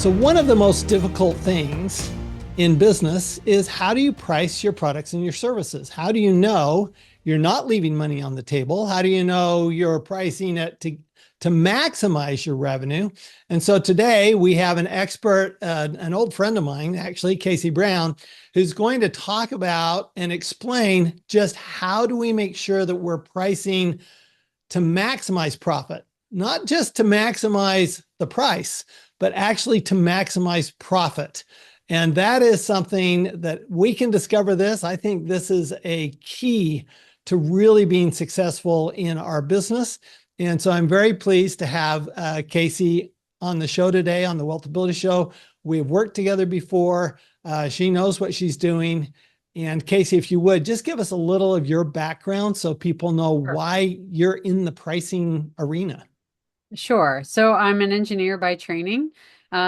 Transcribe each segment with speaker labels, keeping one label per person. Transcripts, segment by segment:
Speaker 1: So one of the most difficult things in business is how do you price your products and your services? How do you know you're not leaving money on the table? How do you know you're pricing it to maximize your revenue? And so today we have an expert, an old friend of mine, actually, Casey Brown, who's going to talk about and explain just how do we make sure that we're pricing to maximize profit, not just to maximize the price, but actually to maximize profit. And that is something that we can discover this. I think this is a key to really being successful in our business. And so I'm very pleased to have Casey on the show today, on the Wealth Ability Show. We've worked together before. She knows what she's doing. And Casey, if you would, just give us a little of your background so people know
Speaker 2: Sure.
Speaker 1: why you're in the pricing arena.
Speaker 2: Sure. So I'm an engineer by training.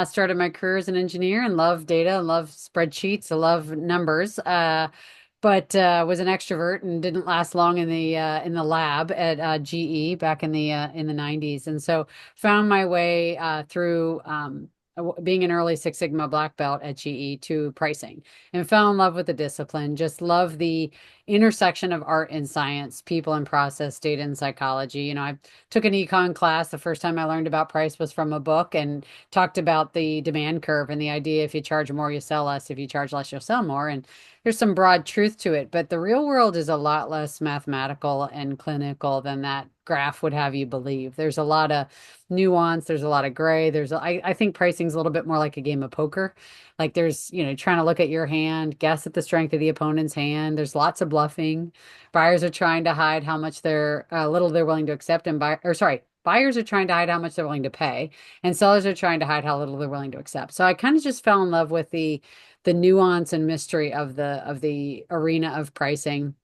Speaker 2: Started my career as an engineer and love data, love spreadsheets, I love numbers. But was an extrovert and didn't last long in the lab at GE back in the 90s. And so found my way through being an early Six Sigma black belt at GE to pricing and fell in love with the discipline. Just love the intersection of art and science, people and process, data and psychology. I took an econ class. The first time I learned about price was from a book and talked about the demand curve and the idea if you charge more, you sell less. If you charge less, you'll sell more. And there's some broad truth to it, but the real world is a lot less mathematical and clinical than that graph would have you believe. There's a lot of nuance. There's a lot of gray. I think pricing is a little bit more like a game of poker. Like there's, trying to look at your hand, guess at the strength of the opponent's hand. There's lots of bluffing. Buyers are trying to hide how much little they're willing to accept buyers are trying to hide how much they're willing to pay, and sellers are trying to hide how little they're willing to accept. So I kind of just fell in love with the nuance and mystery of the arena of pricing.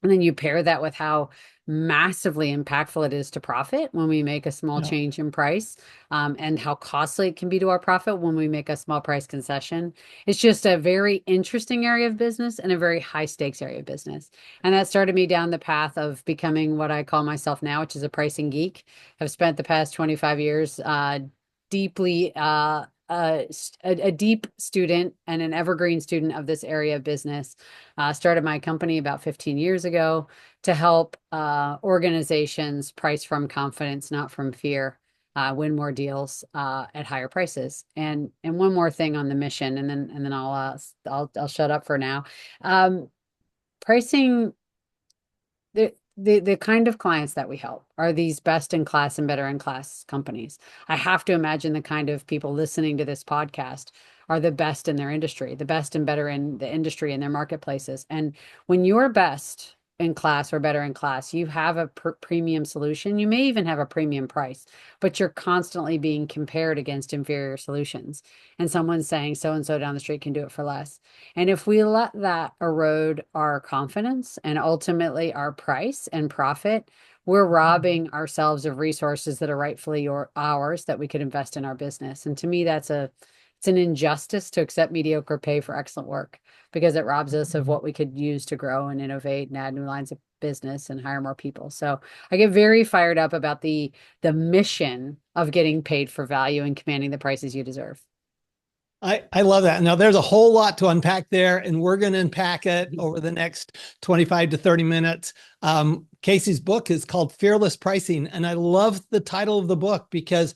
Speaker 2: And then you pair that with how massively impactful it is to profit when we make a small
Speaker 1: Yeah.
Speaker 2: change in price, and how costly it can be to our profit when we make a small price concession. It's just a very interesting area of business and a very high stakes area of business. And that started me down the path of becoming what I call myself now, which is a pricing geek. I've spent the past 25 years deeply a deep student and an evergreen student of this area of business. Started my company about 15 years ago to help organizations price from confidence, not from fear, win more deals at higher prices. And one more thing on the mission, and then I'll shut up for now. Pricing. The kind of clients that we help are these best in class and better in class companies. I have to imagine the kind of people listening to this podcast are the best in their industry, the best and better in the industry and their marketplaces. And when you're best in class or better in class, you have a premium solution. You may even have a premium price, but you're constantly being compared against inferior solutions. And someone's saying so and so down the street can do it for less. And if we let that erode our confidence and ultimately our price and profit, we're robbing ourselves of resources that are rightfully ours that we could invest in our business. And to me, it's an injustice to accept mediocre pay for excellent work because it robs us of what we could use to grow and innovate and add new lines of business and hire more people. So I get very fired up about the mission of getting paid for value and commanding the prices you deserve.
Speaker 1: I love that. Now, there's a whole lot to unpack there, and we're going to unpack it over the next 25 to 30 minutes. Casey's book is called Fearless Pricing, and I love the title of the book because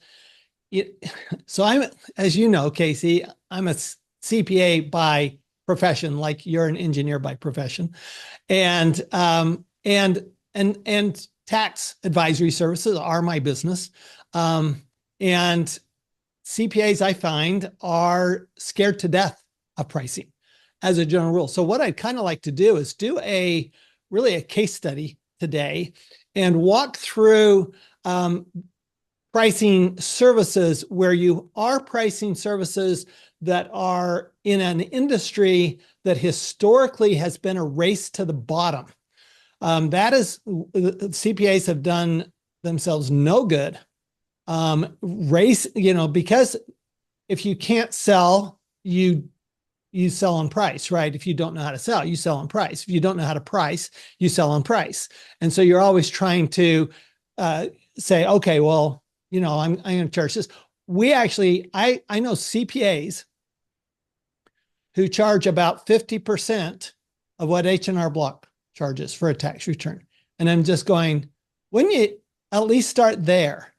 Speaker 1: as you know, Casey, I'm a CPA by profession, like you're an engineer by profession, and and tax advisory services are my business, and CPAs, I find, are scared to death of pricing as a general rule. So what I'd kind of like to do is do really a case study today and walk through pricing services where you are pricing services that are in an industry that historically has been a race to the bottom. That is, CPAs have done themselves no good because if you can't sell, you sell on price, right? If you don't know how to sell, you sell on price. If you don't know how to price, you sell on price. And so you're always trying to say, okay, well, I'm going to charge this. we actually, I know CPAs who charge about 50% of what H&R Block charges for a tax return. And I'm just going, wouldn't you at least start there,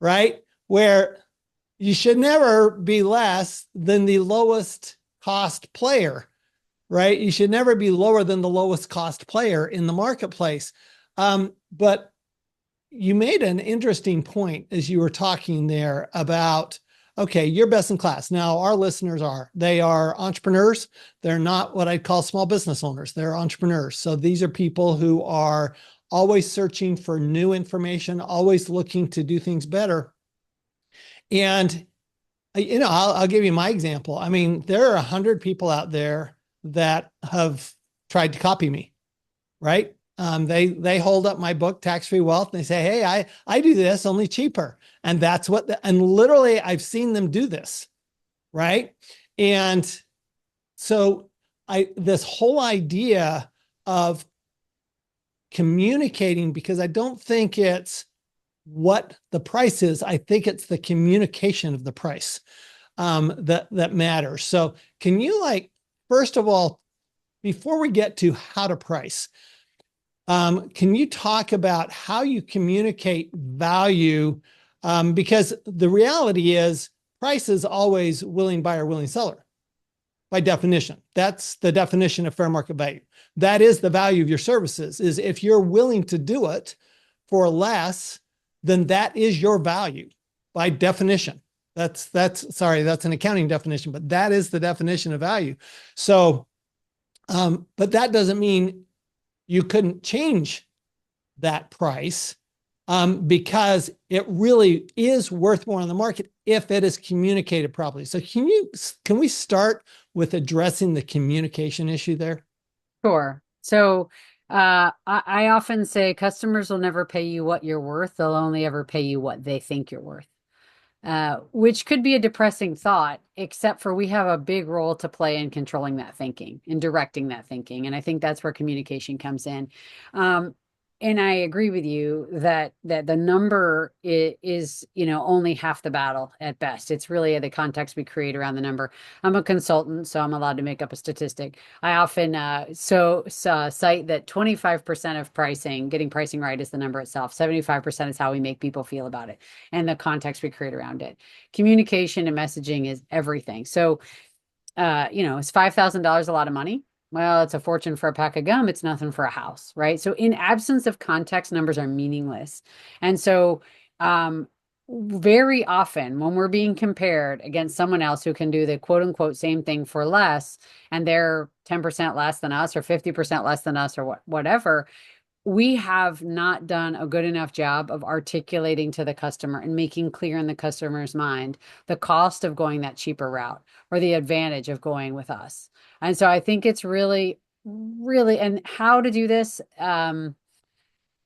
Speaker 1: right? Where you should never be less than the lowest cost player, right? You should never be lower than the lowest cost player in the marketplace. But you made an interesting point as you were talking there about, okay, you're best in class. Now, our listeners they are entrepreneurs. They're not what I'd call small business owners. They're entrepreneurs. So these are people who are always searching for new information, always looking to do things better. And, I'll give you my example. I mean, there are 100 people out there that have tried to copy me, right? They hold up my book, Tax Free Wealth, and they say, "Hey, I do this only cheaper," and that's and literally I've seen them do this, right? And so this whole idea of communicating, because I don't think it's what the price is, I think it's the communication of the price that matters. So can you, first of all, before we get to how to price, can you talk about how you communicate value? Because the reality is price is always willing buyer, willing seller by definition. That's the definition of fair market value. That is the value of your services, is if you're willing to do it for less, then that is your value by definition. That's an accounting definition, but that is the definition of value. So, but that doesn't mean you couldn't change that price, because it really is worth more on the market if it is communicated properly. So can we start with addressing the communication issue there?
Speaker 2: Sure. So I often say customers will never pay you what you're worth. They'll only ever pay you what they think you're worth. Which could be a depressing thought, except for we have a big role to play in controlling that thinking and directing that thinking. And I think that's where communication comes in. And I agree with you that the number is, only half the battle at best. It's really the context we create around the number. I'm a consultant, so I'm allowed to make up a statistic. I often cite that 25% of getting pricing right, is the number itself. 75% is how we make people feel about it and the context we create around it. Communication and messaging is everything. So, is $5,000 a lot of money? Well, it's a fortune for a pack of gum. It's nothing for a house, right? So in absence of context, numbers are meaningless. And so very often when we're being compared against someone else who can do the quote unquote same thing for less, and they're 10% less than us or 50% less than us or whatever, we have not done a good enough job of articulating to the customer and making clear in the customer's mind the cost of going that cheaper route or the advantage of going with us. And so I think it's really, really, and how to do this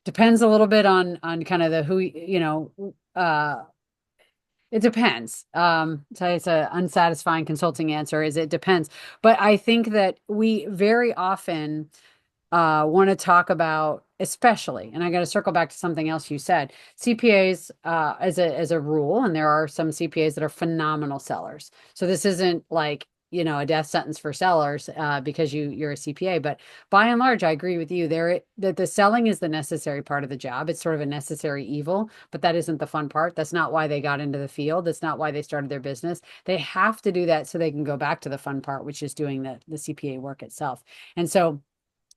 Speaker 2: depends a little bit on kind of the who, it depends. So it's a unsatisfying consulting answer, is it depends. But I think that we very often want to talk about, especially, and I got to circle back to something else you said, CPAs as a rule, and there are some CPAs that are phenomenal sellers. So this isn't like, a death sentence for sellers because you're a CPA, but by and large, I agree with you there that the selling is the necessary part of the job. It's sort of a necessary evil, but that isn't the fun part. That's not why they got into the field. That's not why they started their business. They have to do that so they can go back to the fun part, which is doing the CPA work itself. And so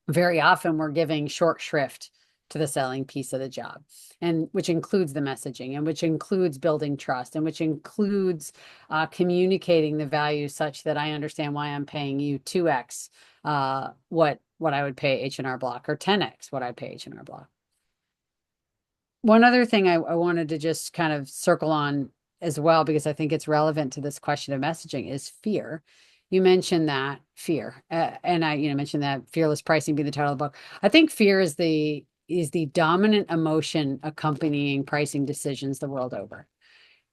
Speaker 2: very often we're giving short shrift to the selling piece of the job, and which includes the messaging, and which includes building trust, and which includes communicating the value such that I understand why I'm paying you 2x what I would pay H&R Block, or 10x what I pay H&R Block. One other thing I wanted to just kind of circle on as well, because I think it's relevant to this question of messaging, is fear. You mentioned that fear, and I, mentioned that fearless pricing being the title of the book. I think fear is the dominant emotion accompanying pricing decisions the world over.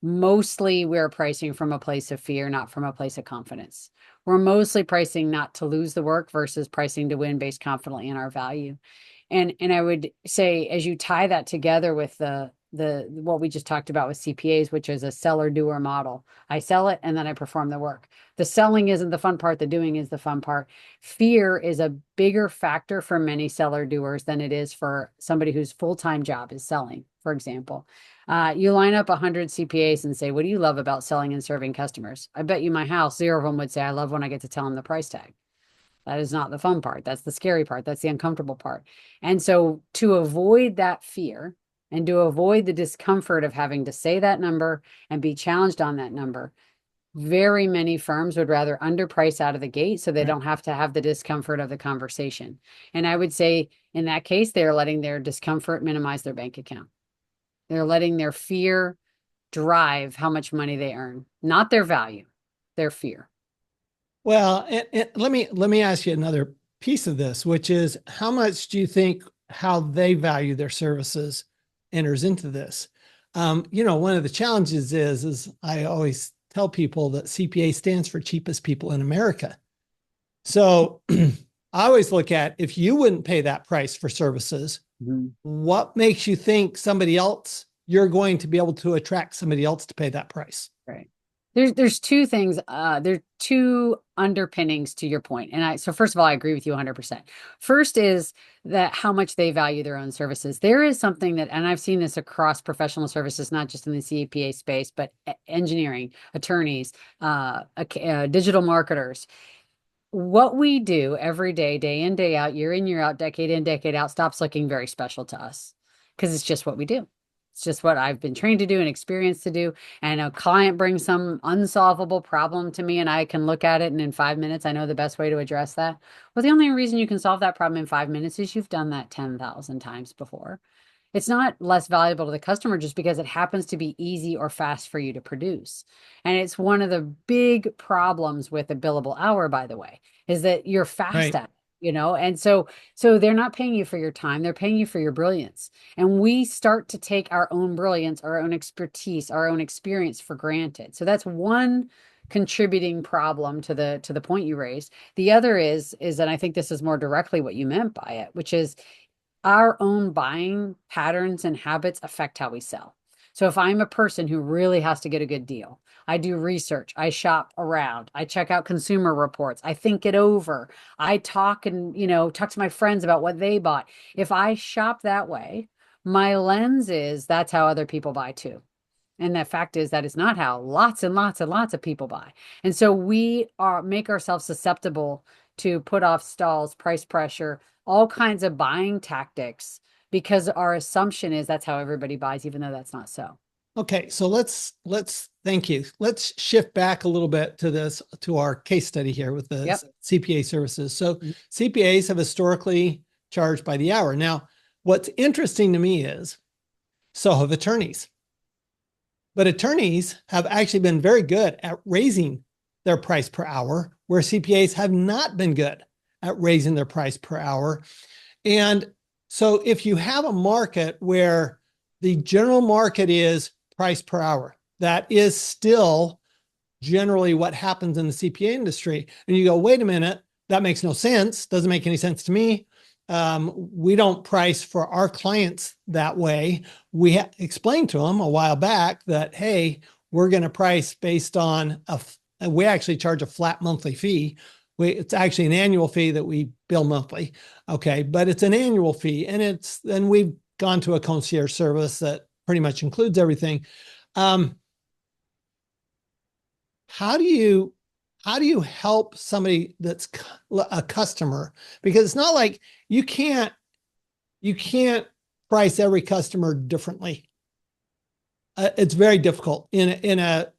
Speaker 2: Mostly we're pricing from a place of fear, not from a place of confidence. We're mostly pricing not to lose the work versus pricing to win based confidently in our value. And I would say, as you tie that together with the the what we just talked about with CPAs, which is a seller doer model. I sell it and then I perform the work. The selling isn't the fun part, the doing is the fun part. Fear is a bigger factor for many seller doers than it is for somebody whose full-time job is selling, for example. You line up 100 CPAs and say, what do you love about selling and serving customers? I bet you my house, 0 of them would say, I love when I get to tell them the price tag. That is not the fun part. That's the scary part. That's the uncomfortable part. And so to avoid that fear and to avoid the discomfort of having to say that number and be challenged on that number, very many firms would rather underprice out of the gate so they
Speaker 1: Right.
Speaker 2: don't have to have the discomfort of the conversation. And I would say in that case, they're letting their discomfort minimize their bank account. They're letting their fear drive how much money they earn, not their value, their fear.
Speaker 1: Well, and let me ask you another piece of this, which is how much do you think how they value their services enters into this? One of the challenges is I always tell people that CPA stands for cheapest people in America. So I always look at if you wouldn't pay that price for services, what makes you think somebody else, you're going to be able to attract somebody else to pay that price?
Speaker 2: Right. There's two things, there's two underpinnings to your point. So first of all, I agree with you 100%. First is that how much they value their own services. There is something that, and I've seen this across professional services, not just in the CAPA space, but engineering, attorneys, digital marketers. What we do every day in, day out, year in, year out, decade in, decade out, stops looking very special to us because it's just what we do. It's just what I've been trained to do and experienced to do. And a client brings some unsolvable problem to me, and I can look at it, and in 5 minutes, I know the best way to address that. Well, the only reason you can solve that problem in 5 minutes is you've done that 10,000 times before. It's not less valuable to the customer just because it happens to be easy or fast for you to produce. And it's one of the big problems with a billable hour, by the way, is that you're fast
Speaker 1: Right.
Speaker 2: at it, and so they're not paying you for your time, they're paying you for your brilliance. And we start to take our own brilliance, our own expertise, our own experience for granted. So that's one contributing problem to the point you raised. The other is, and I think this is more directly what you meant by it, which is our own buying patterns and habits affect how we sell. So if I'm a person who really has to get a good deal, I do research, I shop around, I check out consumer reports, I think it over, I talk and, talk to my friends about what they bought. If I shop that way, my lens is that's how other people buy too. And the fact is that is not how lots and lots and lots of people buy. And so we make ourselves susceptible to put off stalls, price pressure, all kinds of buying tactics because our assumption is that's how everybody buys, even though that's not so.
Speaker 1: Okay, so let's thank you. Let's shift back a little bit to our case study here with the
Speaker 2: Yep.
Speaker 1: CPA services. So CPAs have historically charged by the hour. Now, what's interesting to me is so have attorneys. But attorneys have actually been very good at raising their price per hour, where CPAs have not been good at raising their price per hour. And so if you have a market where the general market is price per hour, that is still generally what happens in the CPA industry. And you go, wait a minute, that makes no sense. Doesn't make any sense to me. We don't price for our clients that way. We explained to them a while back that, hey, we're going to price based on we actually charge a flat monthly fee. It's actually an annual fee that we bill monthly. Okay. But it's an annual fee, and then we've gone to a concierge service that pretty much includes everything. How do you help somebody that's a customer? Because it's not like you can't price every customer differently. It's very difficult in a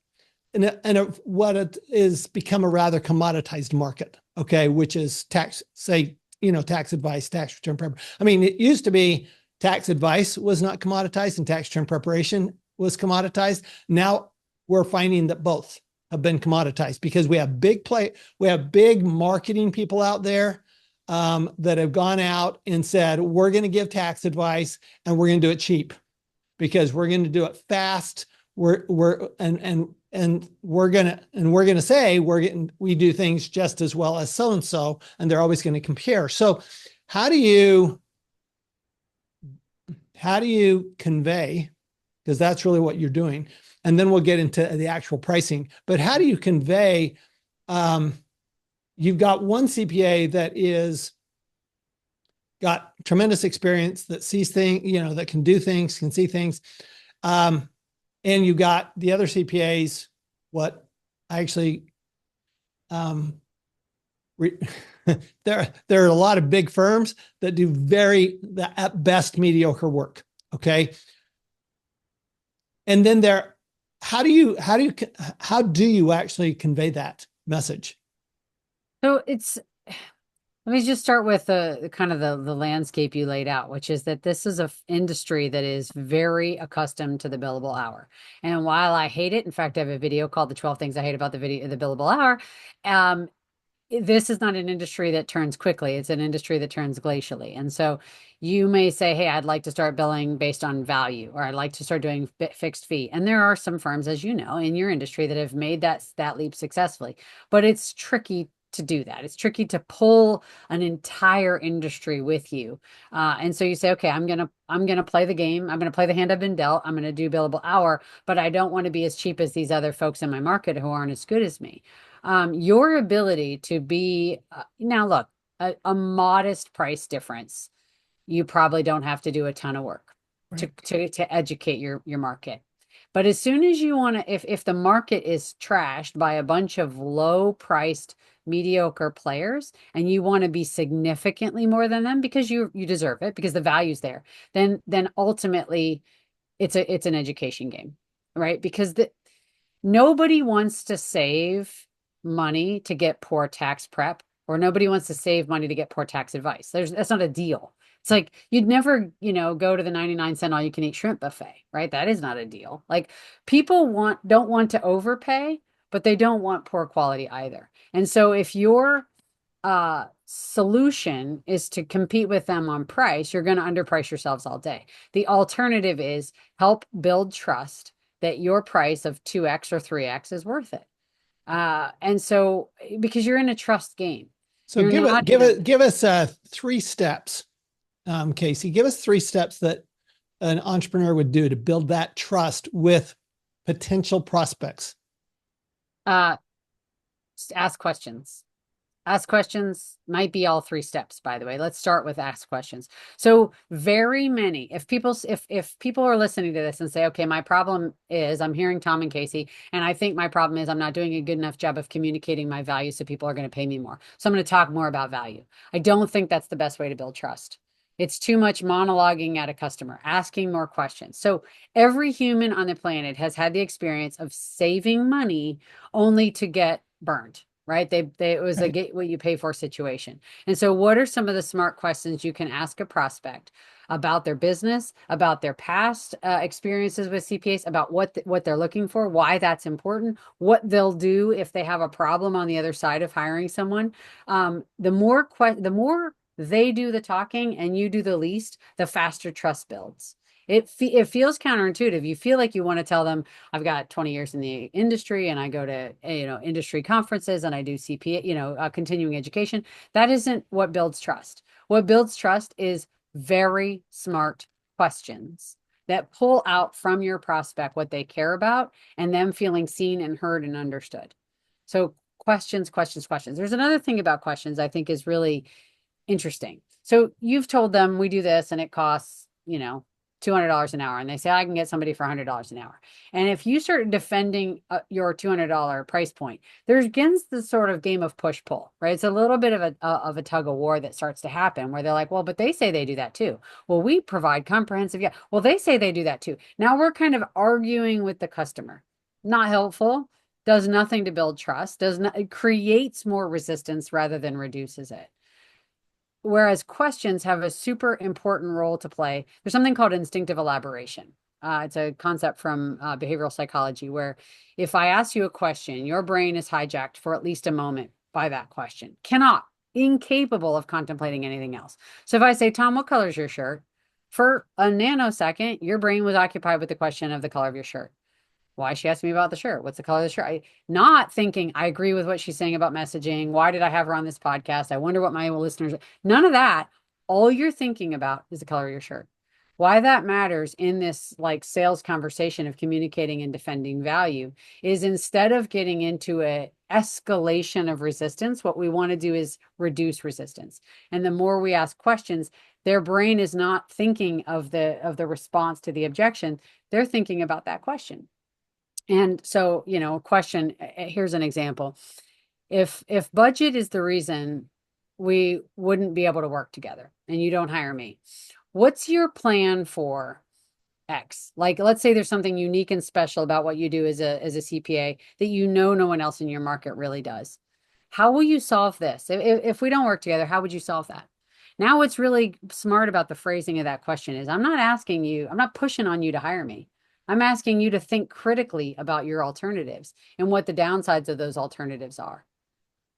Speaker 1: what it is become a rather commoditized market. Okay, which is tax advice, tax return preparation. I mean, it used to be tax advice was not commoditized and tax return preparation was commoditized. Now we're finding that both have been commoditized because we have big marketing people out there that have gone out and said, we're going to give tax advice and we're going to do it cheap because we're going to do it fast. We're going to say we do things just as well as so-and-so, and they're always going to compare. So how do you convey because that's really what you're doing. And then we'll get into the actual pricing. But how do you convey? You've got one CPA that is got tremendous experience, that sees things, that can do things, can see things. And you got the other CPAs, what actually, re, there are a lot of big firms that do at best mediocre work. Okay. And then how do you actually convey that message?
Speaker 2: So let me just start with the kind of the landscape you laid out, which is that this is an industry that is very accustomed to the billable hour. And while I hate it, in fact, I have a video called "The 12 Things I Hate About the Billable Hour." This is not an industry that turns quickly. It's an industry that turns glacially. And so you may say, hey, I'd like to start billing based on value, or I'd like to start doing fixed fee. And there are some firms, as you know, in your industry that have made that leap successfully. But it's tricky to do that. It's tricky to pull an entire industry with you. And so you say, okay, I'm gonna play the game. I'm gonna play the hand I've been dealt. I'm gonna do billable hour, but I don't want to be as cheap as these other folks in my market who aren't as good as me. Your ability to be now look, a modest price difference, you probably don't have to do a ton of work
Speaker 1: Right.
Speaker 2: to educate your market. But as soon as you want to, if the market is trashed by a bunch of low priced mediocre players, and you want to be significantly more than them because you deserve it, because the value's there, then ultimately it's an education game, right? Because nobody wants to save money to get poor tax prep, or nobody wants to save money to get poor tax advice. That's not a deal. It's like you'd never, go to the 99-cent all you can eat shrimp buffet, right? That is not a deal. Like people don't want to overpay, but they don't want poor quality either. And so if your solution is to compete with them on price, you're going to underprice yourselves all day. The alternative is help build trust that your price of 2x or 3x is worth it. And so because you're in a trust game,
Speaker 1: So
Speaker 2: you're not
Speaker 1: give us 3 steps, Casey. Give us 3 steps that an entrepreneur would do to build that trust with potential prospects.
Speaker 2: Just ask questions. Ask questions might be all 3 steps, by the way. Let's start with ask questions. So very many, if people are listening to this and say, okay, my problem is I'm hearing Tom and Casey, and I think my problem is I'm not doing a good enough job of communicating my value so people are going to pay me more. So I'm going to talk more about value. I don't think that's the best way to build trust. It's too much monologuing at a customer, asking more questions. So every human on the planet has had the experience of saving money only to get burned, right? It was a get what you pay for situation. And so what are some of the smart questions you can ask a prospect about their business, about their past experiences with CPAs, about what they're looking for, why that's important, what they'll do if they have a problem on the other side of hiring someone. The more they do the talking and you do the least, the faster trust builds. It feels counterintuitive. You feel like you want to tell them, I've got 20 years in the industry and I go to, industry conferences and I do CPA, continuing education. That isn't what builds trust. What builds trust is very smart questions that pull out from your prospect what they care about and them feeling seen and heard and understood. So questions, questions, questions. There's another thing about questions I think is really interesting. So you've told them we do this and it costs, $200 an hour. And they say, I can get somebody for $100 an hour. And if you start defending your $200 price point, there's again the sort of game of push pull, right? It's a little bit of a tug of war that starts to happen where they're like, well, but they say they do that too. Well, we provide comprehensive. Yeah. Well, they say they do that too. Now we're kind of arguing with the customer. Not helpful. Does nothing to build trust. It creates more resistance rather than reduces it. Whereas questions have a super important role to play. There's something called instinctive elaboration. It's a concept from behavioral psychology where if I ask you a question, your brain is hijacked for at least a moment by that question. Incapable of contemplating anything else. So if I say, Tom, what color is your shirt? For a nanosecond, your brain was occupied with the question of the color of your shirt. Why she asked me about the shirt? What's the color of the shirt? Not thinking I agree with what she's saying about messaging. Why did I have her on this podcast? I wonder what my listeners. None of that. All you're thinking about is the color of your shirt. Why that matters in this like sales conversation of communicating and defending value is instead of getting into a escalation of resistance, what we want to do is reduce resistance. And the more we ask questions, their brain is not thinking of the response to the objection. They're thinking about that question. And so, a question, here's an example. If budget is the reason we wouldn't be able to work together and you don't hire me, what's your plan for X? Like, let's say there's something unique and special about what you do as a CPA that no one else in your market really does. How will you solve this? If we don't work together, how would you solve that? Now, what's really smart about the phrasing of that question is I'm not pushing on you to hire me. I'm asking you to think critically about your alternatives and what the downsides of those alternatives are.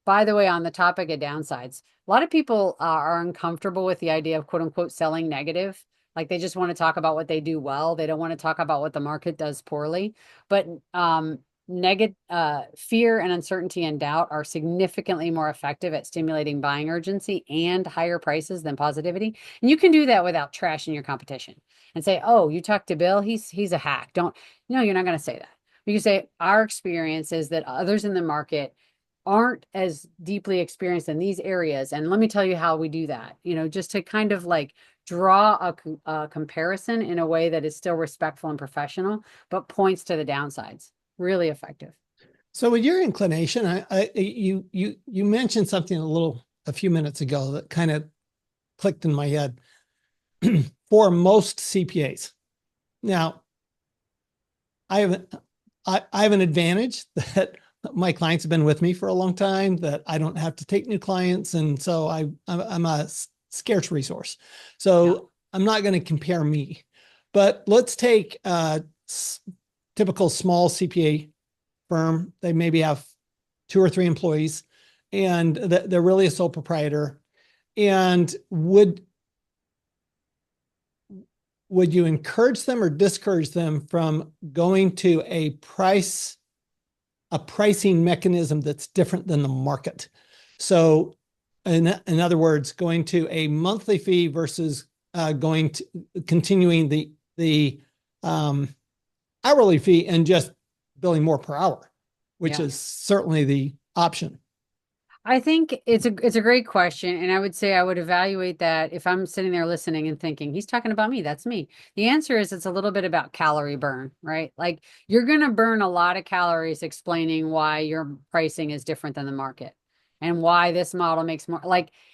Speaker 2: By the way, on the topic of downsides, a lot of people are uncomfortable with the idea of quote unquote selling negative. Like they just want to talk about what they do well. They don't want to talk about what the market does poorly. But negative fear and uncertainty and doubt are significantly more effective at stimulating buying urgency and higher prices than positivity. And you can do that without trashing your competition and say, "Oh, you talked to Bill. He's a hack." Don't. No, you're not going to say that. You can say our experience is that others in the market aren't as deeply experienced in these areas. And let me tell you how we do that, just to kind of like draw a comparison in a way that is still respectful and professional, but points to the downsides. Really effective.
Speaker 1: So with your inclination, you mentioned something a few minutes ago that kind of clicked in my head. For most CPAs. Now, I have an advantage that my clients have been with me for a long time, that I don't have to take new clients. And so I'm a scarce resource. So yeah. I'm not going to compare me, but let's take a typical small CPA firm. They maybe have 2 or 3 employees and they're really a sole proprietor. And would you encourage them or discourage them from going to a pricing mechanism that's different than the market? So in other words, going to a monthly fee versus continuing the hourly fee and just billing more per hour, which is certainly the option.
Speaker 2: I think it's a great question. And I would say I would evaluate that if I'm sitting there listening and thinking, he's talking about me, that's me. The answer is it's a little bit about calorie burn, right? Like you're going to burn a lot of calories explaining why your pricing is different than the market and why this model makes more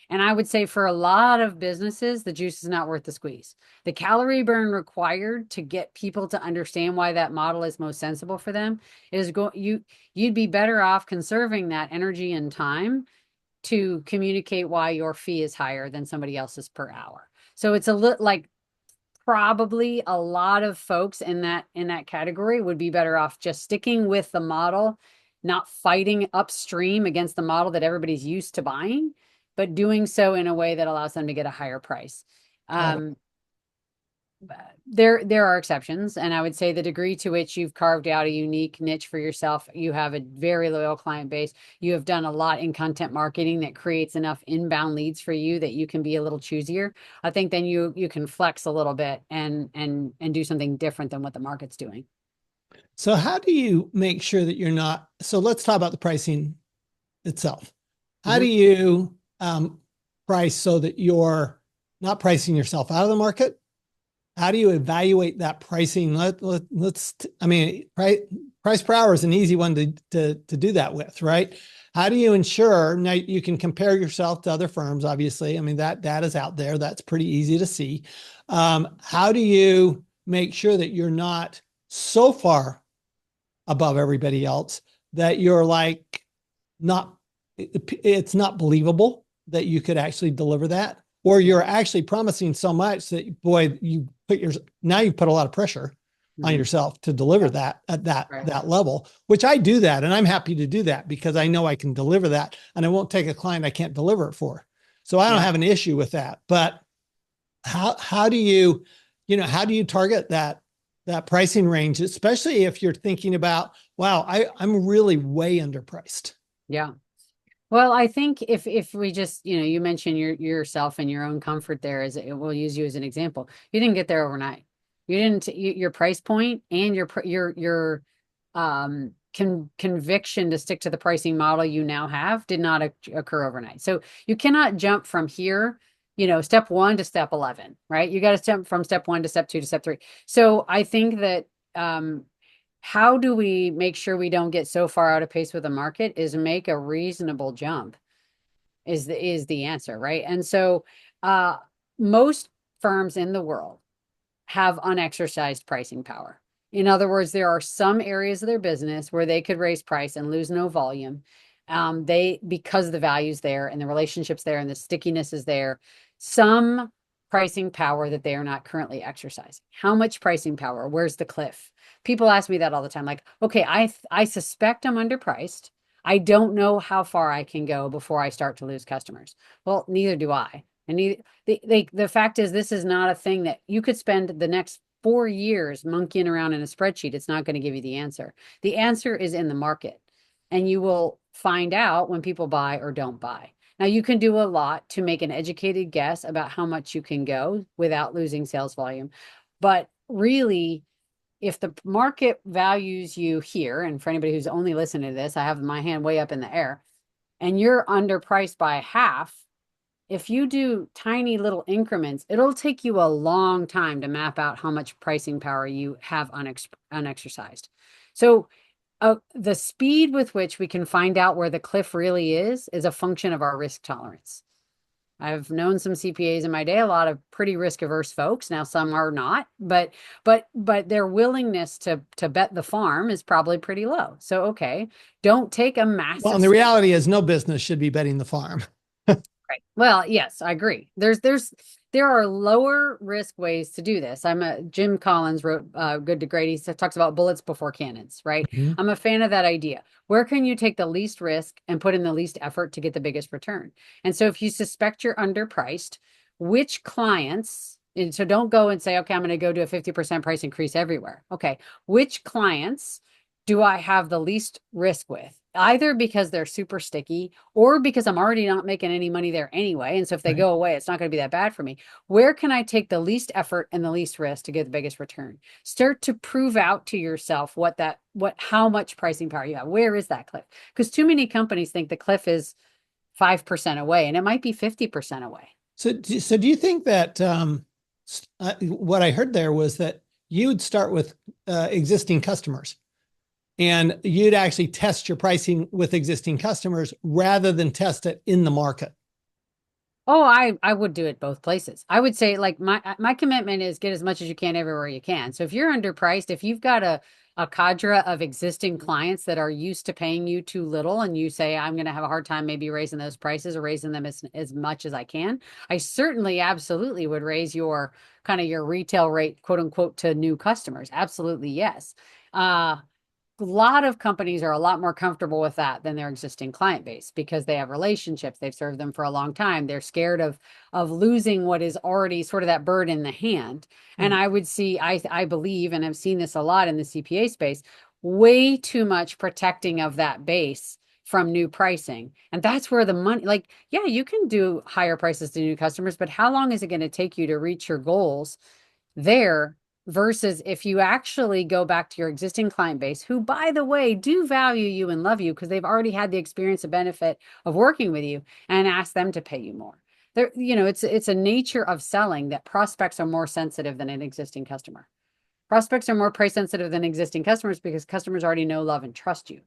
Speaker 2: and I would say for a lot of businesses, the juice is not worth the squeeze. The calorie burn required to get people to understand why that model is most sensible for them is you'd be better off conserving that energy and time to communicate why your fee is higher than somebody else's per hour. So it's a little like probably a lot of folks in that category would be better off just sticking with the model, not fighting upstream against the model that everybody's used to buying, but doing so in a way that allows them to get a higher price. There are exceptions, and I would say the degree to which you've carved out a unique niche for yourself, you have a very loyal client base, you have done a lot in content marketing that creates enough inbound leads for you that you can be a little choosier. I think then you can flex a little bit and do something different than what the market's doing.
Speaker 1: So how do you make sure that you're not, so let's talk about the pricing itself. How do you price so that you're not pricing yourself out of the market? How do you evaluate that pricing? Price per hour is an easy one to do that with, right? How do you ensure, now you can compare yourself to other firms, obviously. I mean, that data's out there. That's pretty easy to see. How do you make sure that you're not so far above everybody else that you're it's not believable that you could actually deliver that, or you're actually promising so much that, boy, you've put a lot of pressure on yourself to deliver that at that level, which I do that. And I'm happy to do that because I know I can deliver that and I won't take a client I can't deliver it for. So I don't have an issue with that. But how do you target that pricing range, especially if you're thinking about, wow, I'm really way underpriced.
Speaker 2: Yeah. Well, I think if we just, you mentioned yourself and your own comfort there as we'll use you as an example. You didn't get there overnight. You didn't your price point and your conviction to stick to the pricing model you now have did not occur overnight. So you cannot jump from here, step 1 to step 11, right? You got to step from step 1 to step 2 to step 3. So I think that how do we make sure we don't get so far out of pace with the market is make a reasonable jump is the answer, right? And so uh most firms in the world have unexercised pricing power. In other words, there are some areas of their business where they could raise price and lose no volume. They because the value's there and the relationships there and the stickiness is there. Some pricing power that they are not currently exercising. How much pricing power? Where's the cliff? People ask me that all the time. Like, okay, I suspect I'm underpriced. I don't know how far I can go before I start to lose customers. Well, neither do I. And the fact is, this is not a thing that you could spend the next 4 years monkeying around in a spreadsheet. It's not going to give you the answer. The answer is in the market, and you will find out when people buy or don't buy. Now, you can do a lot to make an educated guess about how much you can go without losing sales volume. But really, if the market values you here, and for anybody who's only listening to this, I have my hand way up in the air, and you're underpriced by half, if you do tiny little increments, it'll take you a long time to map out how much pricing power you have unexercised. So, the speed with which we can find out where the cliff really is a function of our risk tolerance. I've known some CPAs in my day, a lot of pretty risk averse folks. Now some are not, but their willingness to bet the farm is probably pretty low. So okay, don't take a
Speaker 1: Well,
Speaker 2: massive.
Speaker 1: and the reality is no business should be betting the farm.
Speaker 2: Right. Well, yes, I agree. There are lower risk ways to do this. Jim Collins wrote Good to Great. He talks about bullets before cannons, right?
Speaker 1: Mhm.
Speaker 2: I'm a fan of that idea. Where can you take the least risk and put in the least effort to get the biggest return? And so if you suspect you're underpriced, which clients, and so don't go and say, okay, I'm going to go do a 50% price increase everywhere. Okay. Which clients do I have the least risk with? Either because they're super sticky or because I'm already not making any money there anyway. And so if they
Speaker 1: Right.
Speaker 2: go away, it's not going to be that bad for me. Where can I take the least effort and the least risk to get the biggest return? Start to prove out to yourself how much pricing power you have. Where is that cliff? Because too many companies think the cliff is 5% away and it might be 50% away.
Speaker 1: So do you think that what I heard there was that you would start with existing customers and you'd actually test your pricing with existing customers rather than test it in the market?
Speaker 2: Oh, I would do it both places. I would say like my commitment is get as much as you can everywhere you can. So if you're underpriced, if you've got a cadre of existing clients that are used to paying you too little and you say I'm going to have a hard time maybe raising those prices or raising them as much as I can, I certainly absolutely would raise your kind of your retail rate, quote unquote, to new customers. Absolutely, yes. A lot of companies are a lot more comfortable with that than their existing client base because they have relationships, they've served them for a long time, they're scared of losing what is already sort of that bird in the hand. And
Speaker 1: Right.
Speaker 2: I believe, and I've seen this a lot in the CPA space, way too much protecting of that base from new pricing. And that's where the money, like, yeah, you can do higher prices to new customers, but how long is it going to take you to reach your goals there versus if you actually go back to your existing client base, who, by the way, do value you and love you because they've already had the experience and benefit of working with you, and ask them to pay you more. There, it's a nature of selling that prospects are more sensitive than an existing customer. Prospects are more price sensitive than existing customers because customers already know, love, and trust you.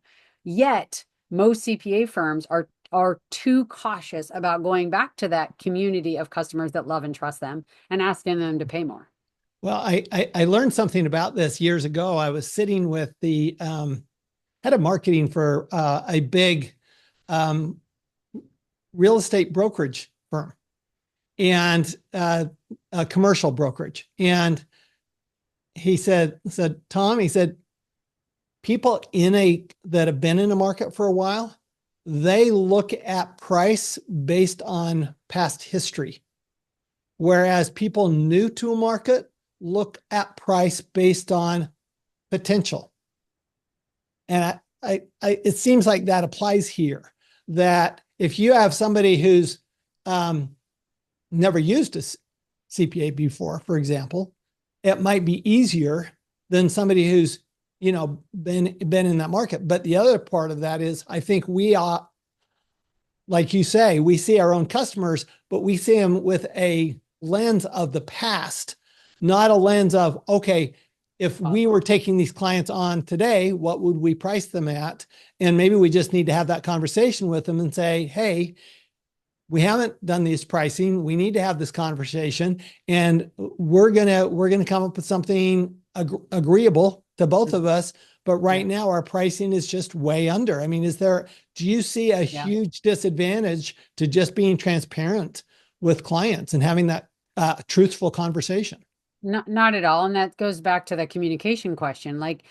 Speaker 2: Yet most CPA firms are too cautious about going back to that community of customers that love and trust them and asking them to pay more.
Speaker 1: Well, I learned something about this years ago. I was sitting with the head of marketing for a big um, real estate brokerage firm and a commercial brokerage. And he said, Tom, he said, people that have been in a market for a while, they look at price based on past history. Whereas people new to a market look at price based on potential. And it seems like that applies here, that if you have somebody who's um, never used a CPA before, for example, it might be easier than somebody who's, been in that market. But the other part of that is, I think we are, like you say, we see our own customers, but we see them with a lens of the past, not a lens of, okay, if we were taking these clients on today, what would we price them at? And maybe we just need to have that conversation with them and say, hey, we haven't done this pricing. We need to have this conversation, and we're gonna come up with something agreeable to both of us. But right now, our pricing is just way under. I mean, do you see a huge disadvantage to just being transparent with clients and having that truthful conversation?
Speaker 2: Not at all. And that goes back to the communication question. Like,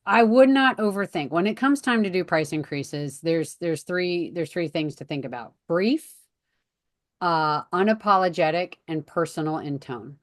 Speaker 2: I would not overthink when it comes time to do price increases. There's three things to think about: brief, unapologetic, and personal in tone.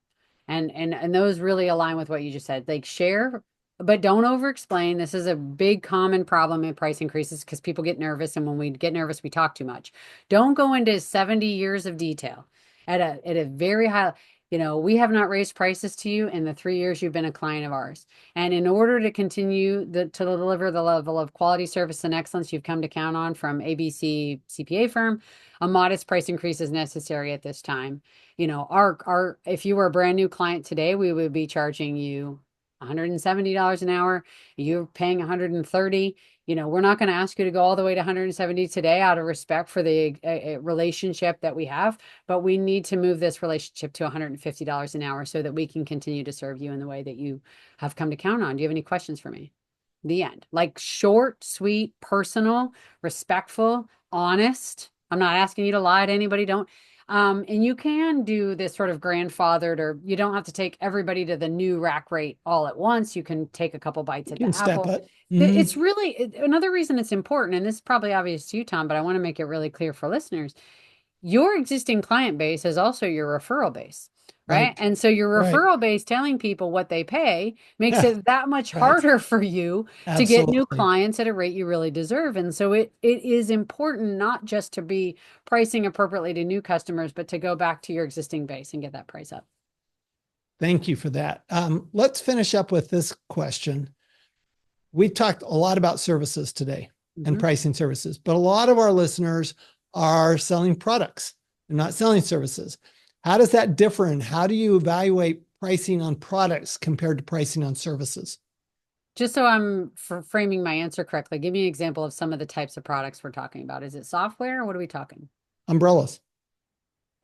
Speaker 2: And those really align with what you just said. Like, share, but don't over explain. This is a big common problem in price increases because people get nervous, and when we get nervous, we talk too much. Don't go into 70 years of detail at a very high. We have not raised prices to you in the 3 years you've been a client of ours. And in order to continue to deliver the level of quality, service, and excellence you've come to count on from ABC CPA firm, a modest price increase is necessary at this time. Our if you were a brand new client today, we would be charging you $170 an hour. You're paying 130. We're not going to ask you to go all the way to 170 today out of respect for the relationship that we have, but we need to move this relationship to $150 an hour so that we can continue to serve you in the way that you have come to count on. Do you have any questions for me? The end. Like, short, sweet, personal, respectful, honest. I'm not asking you to lie to anybody. Don't. And you can do this sort of grandfathered, or you don't have to take everybody to the new rack rate all at once. You can take a couple bites at
Speaker 1: You
Speaker 2: the
Speaker 1: can step
Speaker 2: apple.
Speaker 1: it. Mhm.
Speaker 2: It's really another reason it's important, and this is probably obvious to you, Tom, but I want to make it really clear for listeners. Your existing client base is also your referral base, right?
Speaker 1: Right.
Speaker 2: And so your
Speaker 1: Right.
Speaker 2: referral base telling people what they pay makes
Speaker 1: Yeah.
Speaker 2: it that much
Speaker 1: Right.
Speaker 2: harder for you to get new
Speaker 1: Absolutely.
Speaker 2: clients at a rate you really deserve. And so it is important not just to be pricing appropriately to new customers, but to go back to your existing base and get that price up.
Speaker 1: Thank you for that. Let's finish up with this question. We talked a lot about services today and
Speaker 2: Mhm.
Speaker 1: pricing services, but a lot of our listeners are selling products. They're not selling services. How does that differ? And how do you evaluate pricing on products compared to pricing on services?
Speaker 2: Just so I'm framing my answer correctly, give me an example of some of the types of products we're talking about. Is it software, or what are we talking?
Speaker 1: Umbrellas.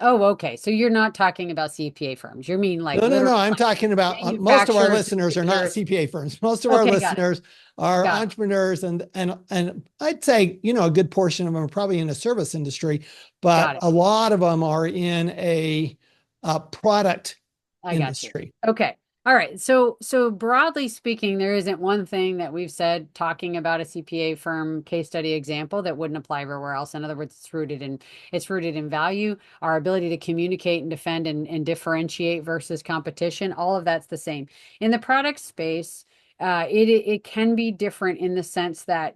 Speaker 2: Oh, okay. So you're not talking about CPA firms. You mean like
Speaker 1: No, no, no.
Speaker 2: literally
Speaker 1: I'm talking about most of our
Speaker 2: manufacturers,
Speaker 1: listeners are not
Speaker 2: distributors.
Speaker 1: CPA firms. Most of our
Speaker 2: Okay, got it.
Speaker 1: listeners are
Speaker 2: Got it.
Speaker 1: entrepreneurs, and I'd say, a good portion of them are probably in the service industry,
Speaker 2: Got
Speaker 1: but
Speaker 2: it.
Speaker 1: a lot of them are in a product
Speaker 2: I got you.
Speaker 1: industry.
Speaker 2: Okay. All right. So broadly speaking, there isn't one thing that we've said talking about a CPA firm case study example that wouldn't apply everywhere else. In other words, it's rooted in value, our ability to communicate and defend and differentiate versus competition. All of that's the same. In the product space, it can be different in the sense that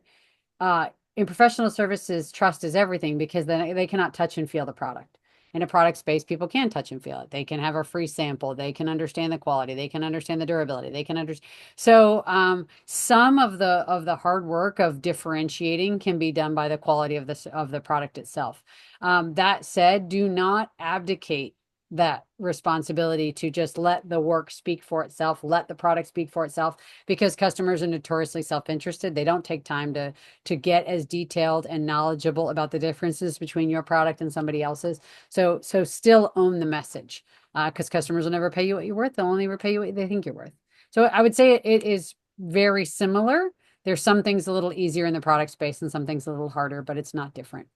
Speaker 2: uh, in professional services, trust is everything because then they cannot touch and feel the product. In a product space, people can touch and feel it. They can have a free sample. They can understand the quality. They can understand the durability. They can understand. So some of the hard work of differentiating can be done by the quality of the product itself. That said, do not abdicate that responsibility to just let the work speak for itself, let the product speak for itself, because customers are notoriously self-interested. They don't take time to get as detailed and knowledgeable about the differences between your product and somebody else's. So still own the message, because customers will never pay you what you're worth. They'll only ever pay you what they think you're worth. So I would say it is very similar. There's some things a little easier in the product space and some things a little harder, but it's not different.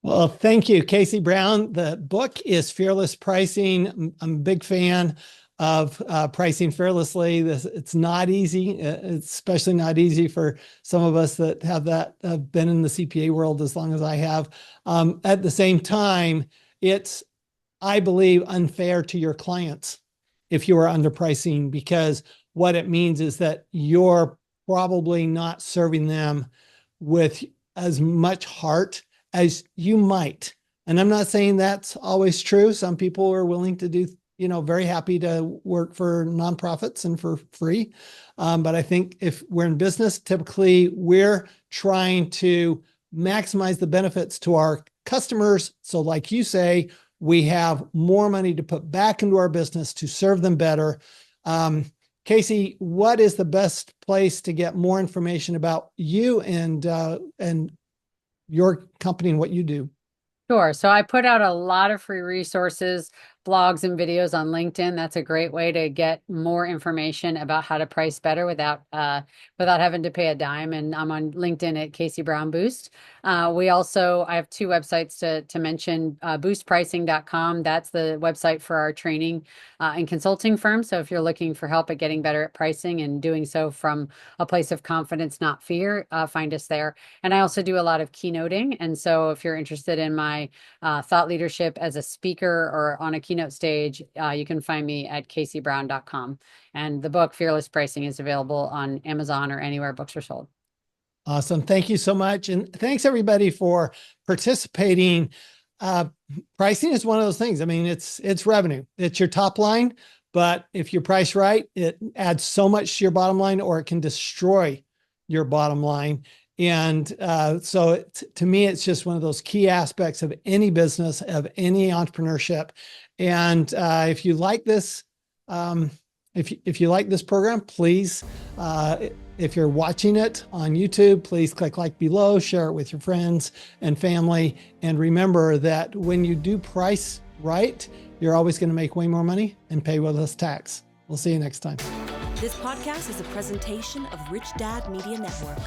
Speaker 1: Well, thank you, Casey Brown. The book is Fearless Pricing. I'm a big fan of pricing fearlessly. It's not easy. It's especially not easy for some of us that have been in the CPA world as long as I have. At the same time, it's, I believe, unfair to your clients if you are underpricing, because what it means is that you're probably not serving them with as much heart as you might. And I'm not saying that's always true. Some people are willing to do, very happy to work for nonprofits and for free. But I think if we're in business, typically we're trying to maximize the benefits to our customers. So like you say, we have more money to put back into our business to serve them better. Casey, what is the best place to get more information about you and your company and what you do?
Speaker 2: Sure. So I put out a lot of free resources, blogs and videos on LinkedIn. That's a great way to get more information about how to price better without having to pay a dime. And I'm on LinkedIn at Casey Brown Boost. I have two websites to mention, boostpricing.com. That's the website for our training and consulting firm. So if you're looking for help at getting better at pricing and doing so from a place of confidence, not fear, find us there. And I also do a lot of keynoting. And so if you're interested in my thought leadership as a speaker or on a keynote stage, you can find me at caseybrown.com. And the book Fearless Pricing is available on Amazon or anywhere books are sold.
Speaker 1: Awesome. Thank you so much. And thanks everybody for participating. Pricing is one of those things. I mean, it's revenue. It's your top line, but if you price right, it adds so much to your bottom line, or it can destroy your bottom line. And to me, it's just one of those key aspects of any business, of any entrepreneurship. And if you like this, if you like this program, please, if you're watching it on YouTube, please click like below, share it with your friends and family. And remember that when you do price right, you're always going to make way more money and pay way less tax. We'll see you next time.
Speaker 3: This podcast is a presentation of Rich Dad Media Network.